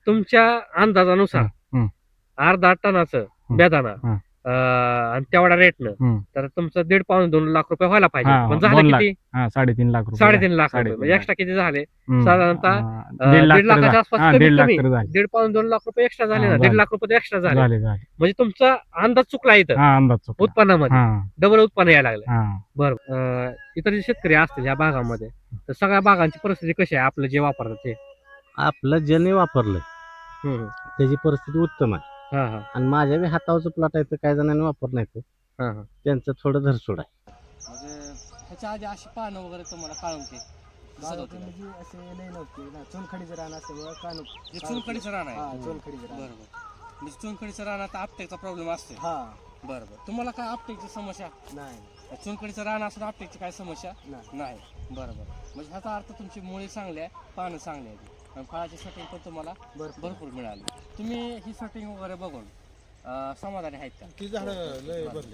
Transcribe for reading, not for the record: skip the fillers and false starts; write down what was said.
तुमच्या अंदाजानुसार हं. अर्धा टनाचं बेदाना हं. आणि तेवढा रेटनं तर तुमचं 1.5-2 लाख रुपये व्हायला पाहिजे. पण झालं 2 लाख. किती? 3.5 लाख रुपये. 3.5 लाख रुपये. म्हणजे एक्स्ट्रा किती झाले? साधारणतः 1.5 लाख 1.5 लाखाच्या आसपास कमीत 1.5 लाख कमी तर झाले. 1.5-2 लाख रुपये एक्स्ट्रा झाले ना. झाले. 1.5 लाख रुपये एक्स्ट्रा झाले. झाले झाले. म्हणजे तुमचा अंदाज चुकला इथं अंदाज चुकला. उत्पन्नामध्ये. डबल उत्पन्न यायला लागलं. बरं. बरं. इतर जे शेतकरी असतील या भागामध्ये तर सगळ्या भागांची परिस्थिती कशी आहे आपलं जे वापरतात ते? आपलं ज्याने वापरलंय हम्म. त्याची परिस्थिती उत्तम आहे. हा हा आणि माझ्या बी हातावरचं प्लॉट आहे तर काही जणांनी वापर नाही हा हा. त्यांचं थोडं धरसोड आहे. म्हणजे ह्याच्या आधी अशी पानं वगैरे तुम्हाला काळुंके म्हणजे असे नाही नव्हते ना. चुनखडीचं रान असल्यामुळं कानू चुनखडीचं रान आहे. चुनखडीचं रान. बरोबर. म्हणजे चुनखडीचं रान आता आपटेचा प्रॉब्लेम असतो. हा बरोबर. तुम्हाला काय आपटेची समस्या? नाही चुनखडीचं रान असून आपटेची काय समस्या नाही. नाही. बरोबर. म्हणजे ह्याचा अर्थ तुमची मुळी चांगली आहे, पानं चांगली आहेत आणि फळाची सेटिंग पण तुम्हाला भरपूर मिळाली. तुम्ही ही सेटिंग वगैरे बघून समाधानी आहेत का? ती झाडं लय बदलली.